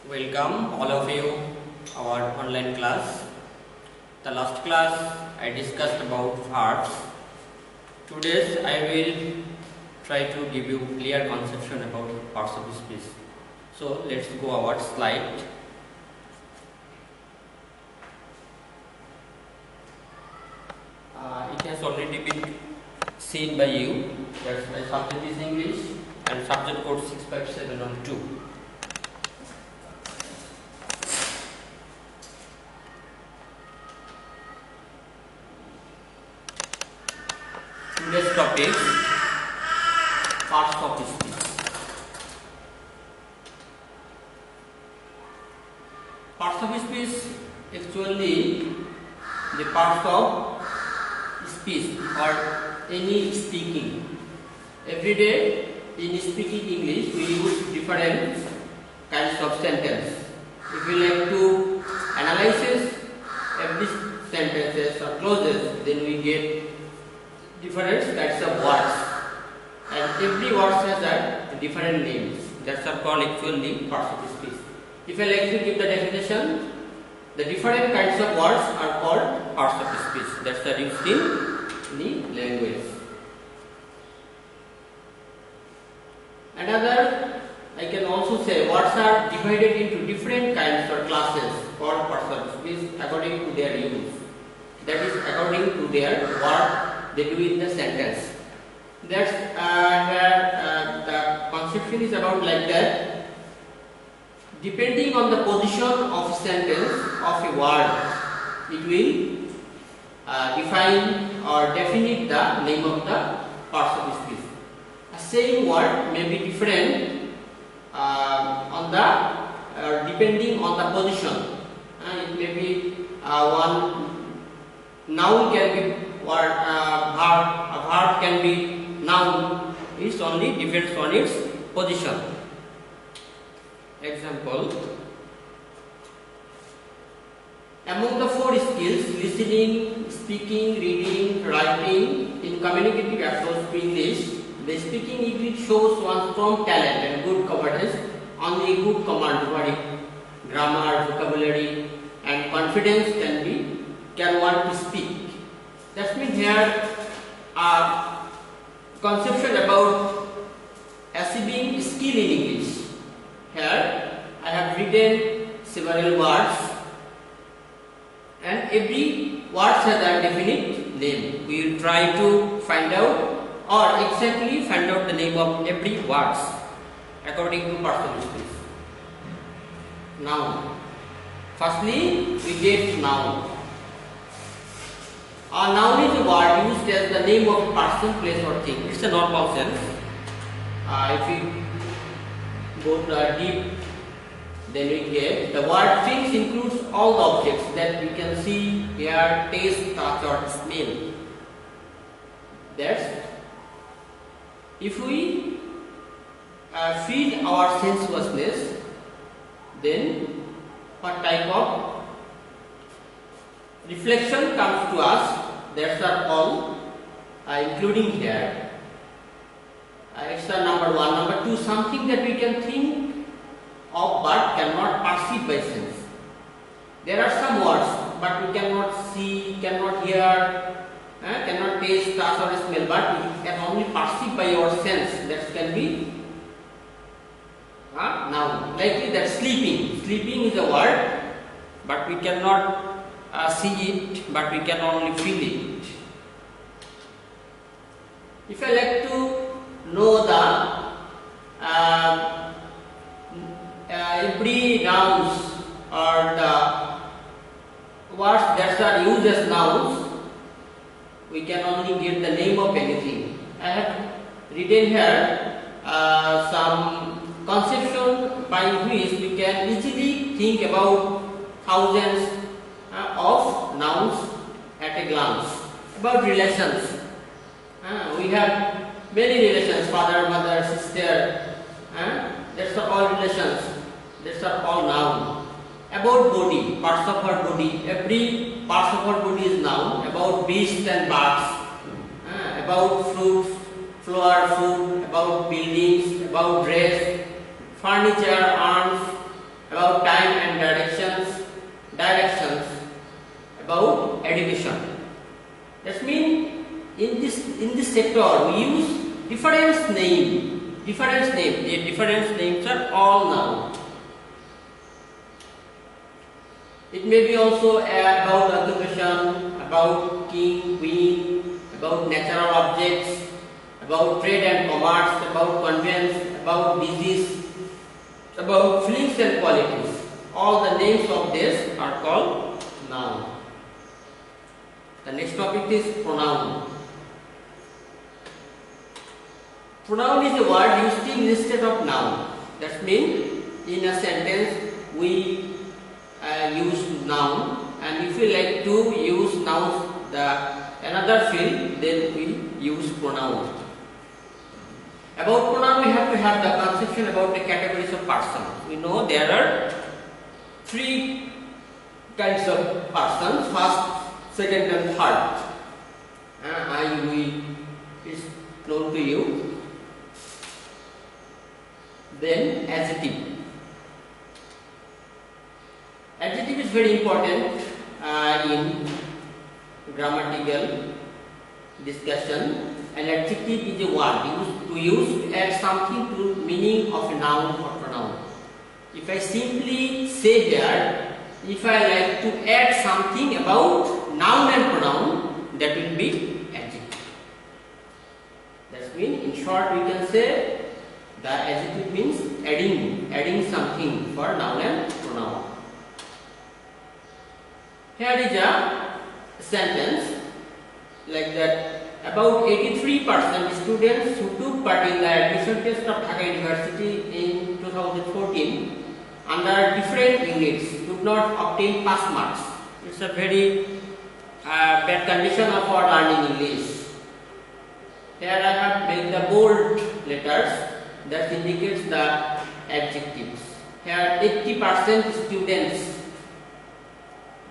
Welcome all of you our online class. The last class I discussed about verbs. Today I will try to give you clear conception about parts of speech. So let's go our slide. It has already been seen by you. That's my subject is English and subject code 65712. Today's topic, parts of speech. Parts of speech actually the parts of speech or any speaking. Every day in speaking English we use different kinds of sentence. If we like to analyze every sentences or clauses, then we get different types of words, and every word has a different names. That's are called actually parts of speech. If I like to give the definition, the different kinds of words are called parts of speech. That's the used in the language. Another, I can also say words are divided into different kinds or classes called parts of speech according to their use. That is according to their word they do in the sentence. That's the conception is about like that. Depending on the position of sentence of a word, it will define or definite the name of the parts of speech. A same word may be different on the depending on the position. It may be one noun can be word, a verb can be noun. It only depends on its position. Example: among the four skills, listening, speaking, reading, writing, in communicative approach to English, the speaking English shows one's strong talent and good coverage on the good command over grammar, vocabulary, and confidence can one to speak. That means here a conception about achieving skill in English. Here I have written several words, and every word has a definite name. We will try to find out or exactly find out the name of every word according to parts of speech. Noun. Firstly, we get noun. A noun is a word used as the name of a person, place or thing. It's a normal sense. If we go deep, then we get the word things includes all the objects that we can see, hear, taste, touch or smell. That's if we feed our sensuousness, then what type of reflection comes to us? That's are all including here. It's number one. Number two, something that we can think of but cannot perceive by sense. There are some words but we cannot see, cannot hear, cannot taste, touch or smell, but we can only perceive by our sense. That can be noun. Likely that sleeping. Sleeping is a word, but we cannot see it, but we can only feel it. If I like to know the every nouns or the words that are used as nouns, we can only get the name of anything. I have written here some conception by which we can easily think about thousands of nouns at a glance. About relations, we have many relations: father, mother, sister. That's all relations. That's all noun. About body, parts of our body. Every parts of our body is noun. About beasts and birds. About fruits, flower, food. About buildings. About dress, furniture, arms, about time and directions about education. That means in this sector we use different names. The different names are all noun. It may be also about occupation, about king, queen, about natural objects, about trade and commerce, about conveyance, about disease, about feelings and qualities. All the names of this are called noun. The next topic is pronoun. Pronoun is a word used instead of noun. That means in a sentence we use noun, and if we like to use nouns another field, then we use pronoun. About pronoun we have to have the conception about the categories of persons. We know there are three kinds of persons: first, second and third. I, we is known to you. Then adjective. Adjective is very important in grammatical discussion. An adjective is a word used to add something to meaning of a noun or pronoun. If I simply say here, if I like to add something about noun and pronoun, that will be adjective. That means, in short, we can say the adjective means adding something for noun and pronoun. Here is a sentence like that. About 83% students who took part in the admission test of Dhaka University in 2014 under different units could not obtain pass marks. It's a very bad condition of our learning English. Here I have made the bold letters that indicates the adjectives. Here 80% students,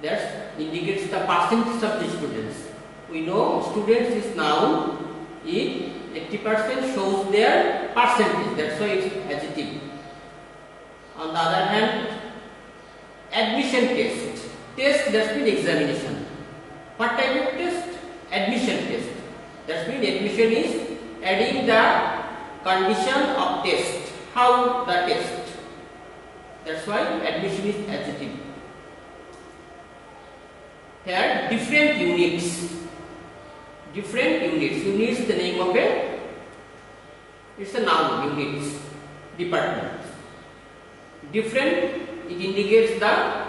that indicates the percentage of the students. We know students is noun, if 80% shows their percentage, that's why it's adjective. On the other hand, admission test. Test, that means examination. What type of test? Admission test. That means admission is adding the condition of test. How the test? That's why admission is adjective. Here different units. Units the name of it's a noun, units, departments. Different, it indicates the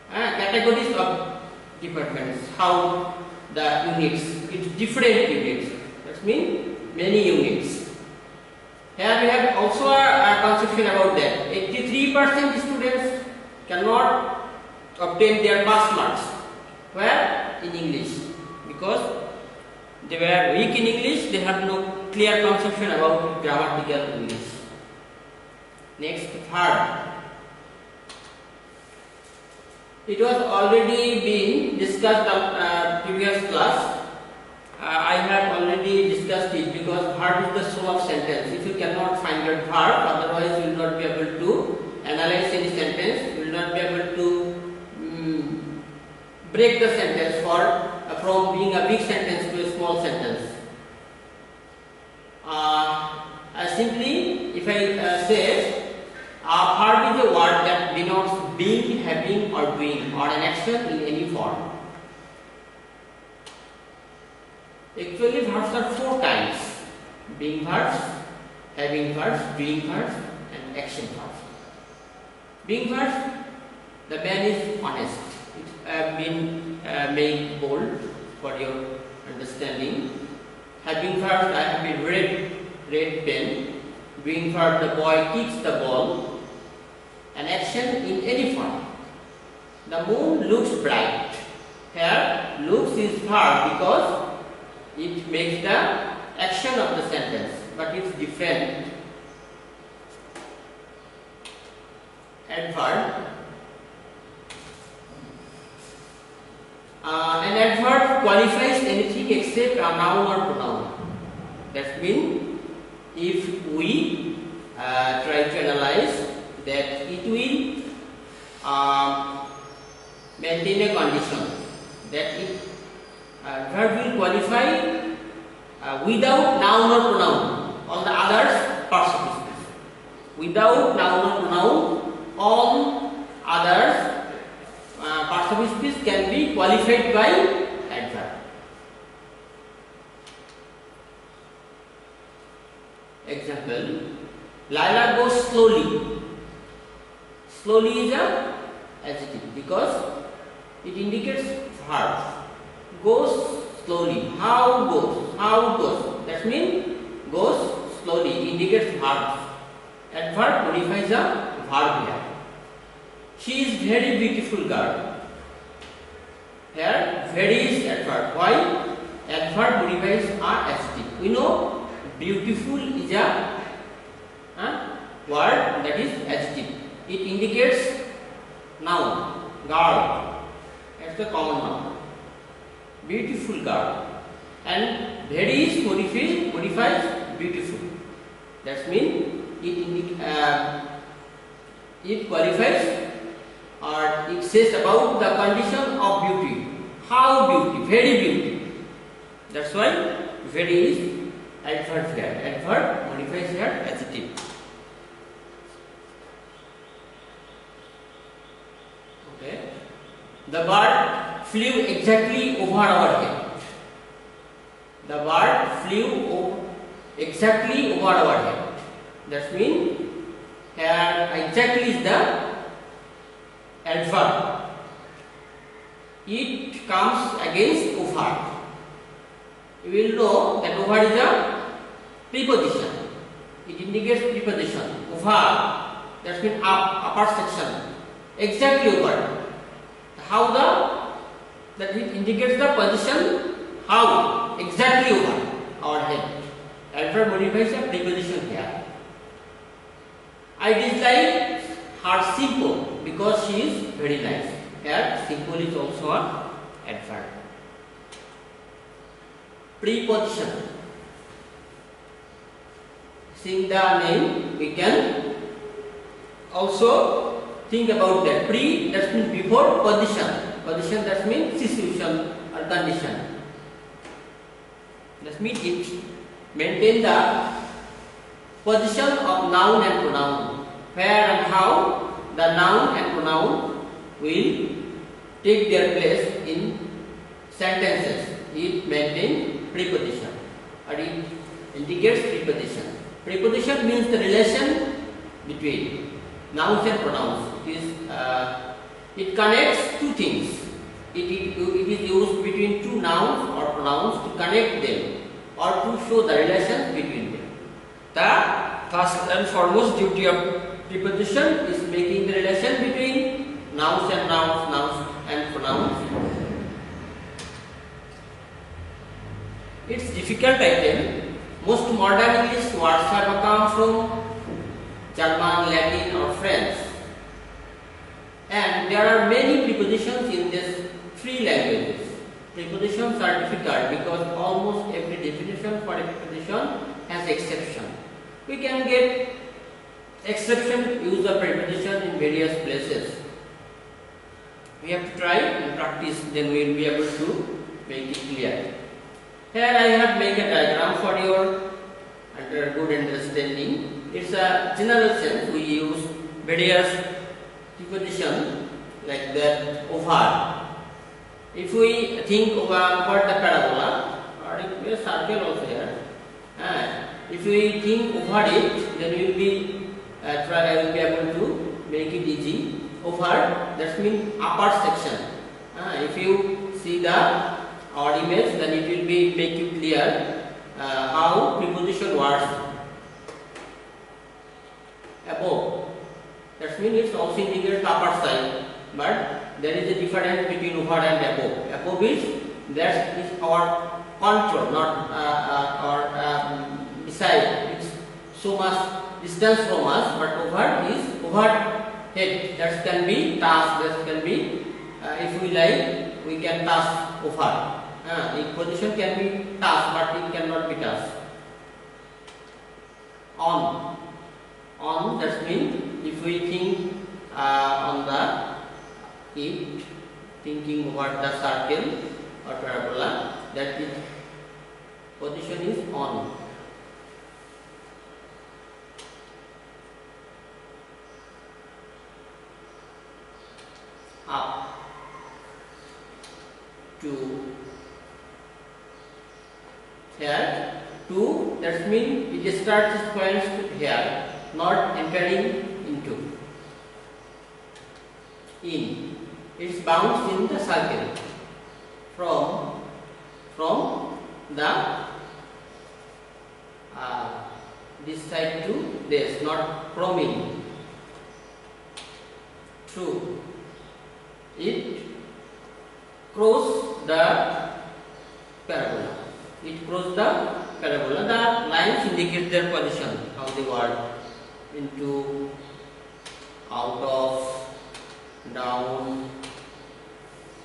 categories of departments, how the units, it's different units. That means many units. Here we have also a conception about that. 83% students cannot obtain their pass marks. Where? In English. Because they were weak in English, they have no clear conception about grammatical English. Next, third. It was already been discussed in previous class. I have already discussed it because verb is the soul of sentence. If you cannot find your verb, otherwise you will not be able to analyze any sentence. You will not be able to break the sentence from being a big sentence to a small sentence. Simply, if I say a verb is a word that denotes being, having, or doing, or an action in any form. Actually, verbs are four types: being verbs, having verbs, doing verbs, and action verbs. Being verbs, the man is honest. It has been made bold for your understanding. Having verbs, I have been red pen. Doing verb, the boy kicks the ball. An action in any form. The moon looks bright. Here, looks is verb because it makes the action of the sentence, but it's different. Adverb. An adverb qualifies anything except a noun or pronoun. That means if we try to analyze that, it will maintain a condition that it verb will qualify without noun or pronoun. All the others parts of speech. Without noun or pronoun, all others parts of speech can be qualified by adverb. Example: Laila goes slowly. Slowly is a adjective because it indicates verb. Goes slowly. How goes? How goes? That means goes slowly indicates verb. Adverb modifies a verb here. She is very beautiful girl. Here very is adverb. Why? Adverb modifies a adjective. We know beautiful is a word that is adjective. It indicates noun, girl. That's the common noun. Beautiful girl. And very is modifies beautiful. That means it qualifies or it says about the condition of beauty. How beauty? Very beauty. That's why very is adverb here. Adverb modifies here adjective. Okay. The bird flew exactly over our head. The bird flew exactly over our head. That means here exactly is the adverb. It comes against over. You will know that over is a preposition. It indicates preposition. Over. That means upper section. Exactly over. How that it indicates the position. How? Exactly over our head. Adverb modifies a preposition here. I dislike her simple because she is very nice. Here simple is also an adverb. Preposition. Seeing the name, we can also think about that. Pre, that means before. Position. Position, that means situation or condition. That means it maintain the position of noun and pronoun. Where and how the noun and pronoun will take their place in sentences. It maintains preposition or it indicates preposition. Preposition means the relation between nouns and pronouns. It connects two things. It is used between two nouns or pronouns to connect them or to show the relation between them. The first and foremost duty of preposition is making the relation between nouns and pronouns. It's difficult item. Most modern English words have come from German, Latin or French. And there are many prepositions in these three languages. Prepositions are difficult because almost every definition for a preposition has exception. We can get exception use of preposition in various places. We have to try and practice, then we will be able to make it clear. Here I have made a diagram for your good understanding. It's a general sense. We use various prepositions like that over. If we think over the parabola, or it will be a circle also here. If we think over it, then we will be I will be able to make it easy. Over, that means upper section. If you see our image, then it will be make you clear how preposition works. Above, that means it's also indicates upper side, but there is a difference between over and above. Above is that is our control, not beside. It's so much distance from us, but over is overhead. That can be touched. That can be if we like, we can touch over. The position can be touched, but it cannot be touched. On, that means if we think on the it, thinking what the circle or parabola, that its position is on. Up to here, to, that means it starts its points here, not entering into. In, it bounds in the circle from the this side to this, not from in. Through it cross the parabola. It cross the parabola. The lines indicate their position, how they work, into, out of, down,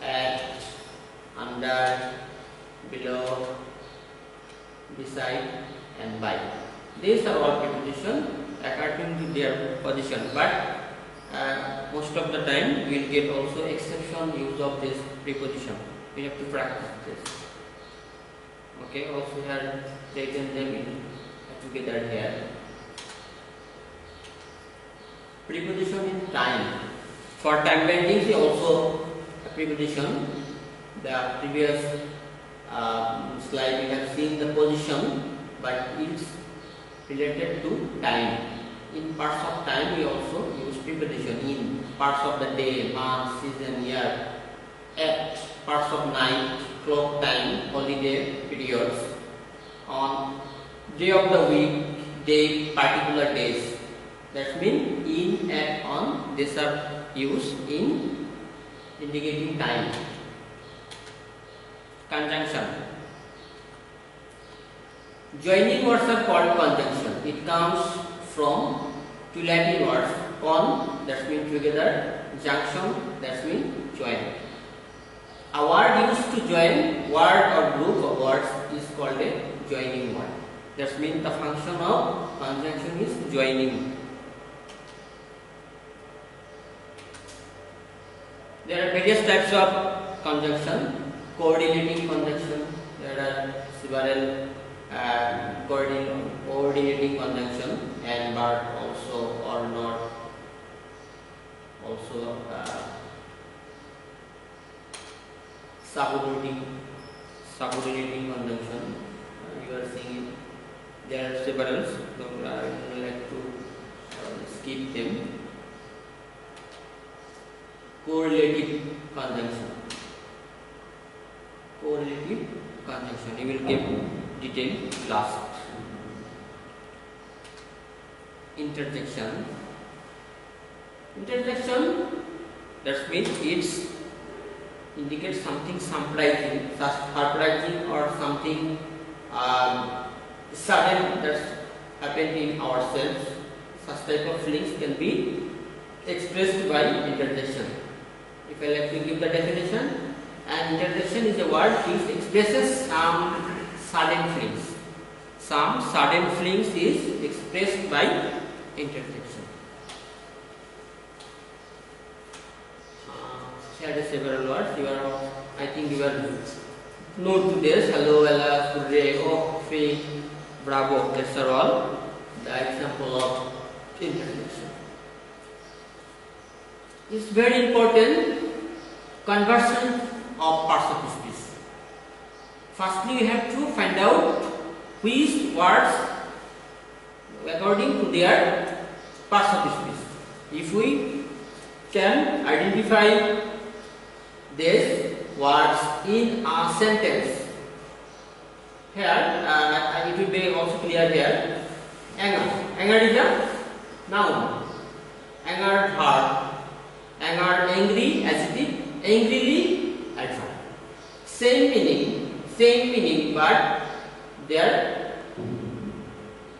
at, under, below, beside and by. These are all prepositions according to their position, but most of the time we will get also exception use of this preposition. We have to practice this. Okay, also here taken them in together here. Preposition in time. For time bending is also a preposition. The previous slide we have seen the position, but it's related to time. In parts of time we also use preposition. In parts of the day, month, season, year. At parts of night, clock time, holiday periods. On day of the week, day, particular days. That means in, at, on. These are used in indicating time. Conjunction. Joining words are called conjunction. It comes from two Latin words. Con, that means together. Junction, that means join. A word used to join word or group of words is called a joining word. That means the function of conjunction is joining. There are various types of conjunction. Coordinating conjunction. There are several coordinating conjunction, and but also or not. Also subordinating conjunction. You are seeing it. There are several, so I would like to skip them. Correlative conjunction. Correlative conjunction. You will give detail last. Interjection. Interjection, that means it indicates something surprising or something sudden that's happened in ourselves. Such type of feelings can be expressed by interjection. If I like to give the definition, an interjection is a word which expresses some sudden feelings. Some sudden feelings is expressed by interjection. Here are several words. I think you are new to this. Hello, ella, hurray, oh, fe, bravo. These are all the example of interjection. It's very important conversion of parts of speech. Firstly, we have to find out which words according to their parts of speech. If we can identify these words in a sentence, here it will be also clear here. Anger. Anger is a noun. Anger, verb. Anger, angry, adjective. Angrily, adverb. Same meaning, but there.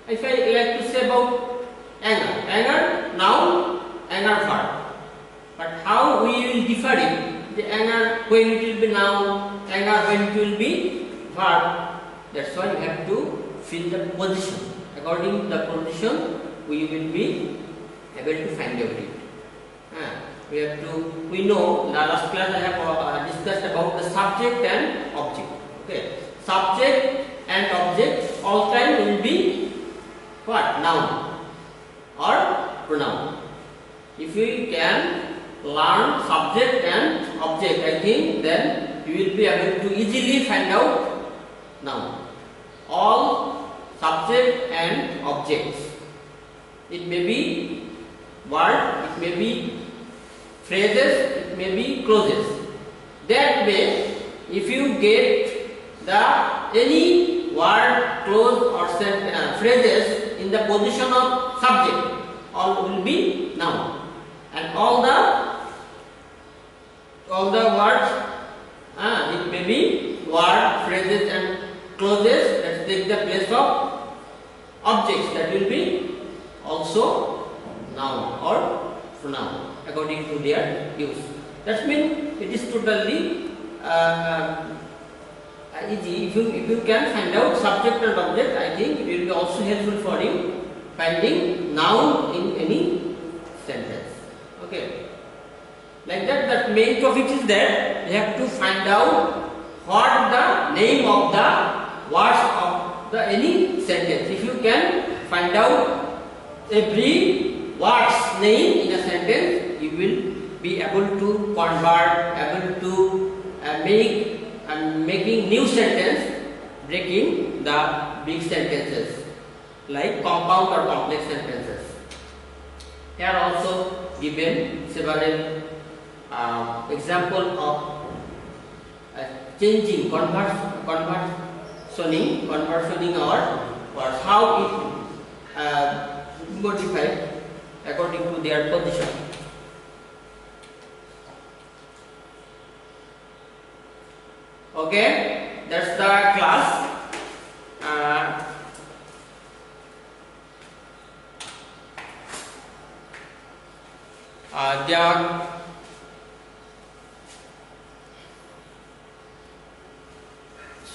If I like to say about anger, noun, anger, verb. But how we will differ it? The anger when it will be noun, anger when it will be verb. That's why you have to fill the position. According to the position, we will be able to find out it. we know last class I have discussed about the subject and object. Okay, subject and object all time will be what? Noun or pronoun. If we can learn subject and object, I think then you will be able to easily find out noun. All subject and objects. It may be word, it may be phrases, it may be clauses. That way, if you get any word, clause or phrases in the position of subject, all will be noun, and all the words, it may be word, phrases and clauses that take the place of objects, that will be also noun or pronoun according to their use. That means it is totally easy. If you can find out subject and object, I think it will be also helpful for you finding noun in any sentence. Okay, like that main topic is that you have to find out what the name of the words of the any sentence. If you can find out every word's name in a sentence, you will be able to convert, able to making new sentence, breaking the big sentences like compound or complex sentences. Here also given several example of changing, conversioning our words, how it modified according to their position. Okay, that's the class.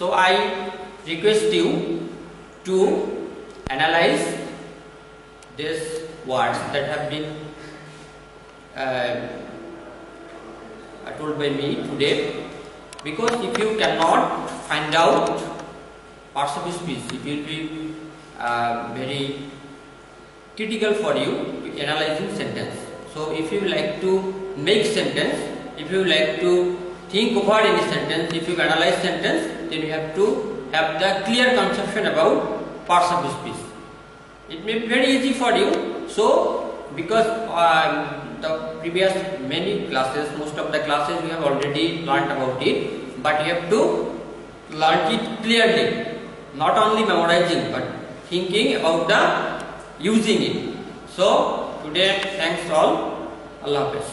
So I request you to analyze these words that have been told by me today, because if you cannot find out parts of speech, it will be very critical for you to analyzing sentence. So if you like to make sentence, if you like to think over any sentence, if you analyze sentence, then you have to have the clear conception about parts of speech. It may be very easy for you. So because the previous many classes, most of the classes we have already learnt about it, but you have to learn it clearly, not only memorizing but thinking about the using it. So today, thanks all. Allah Hafiz.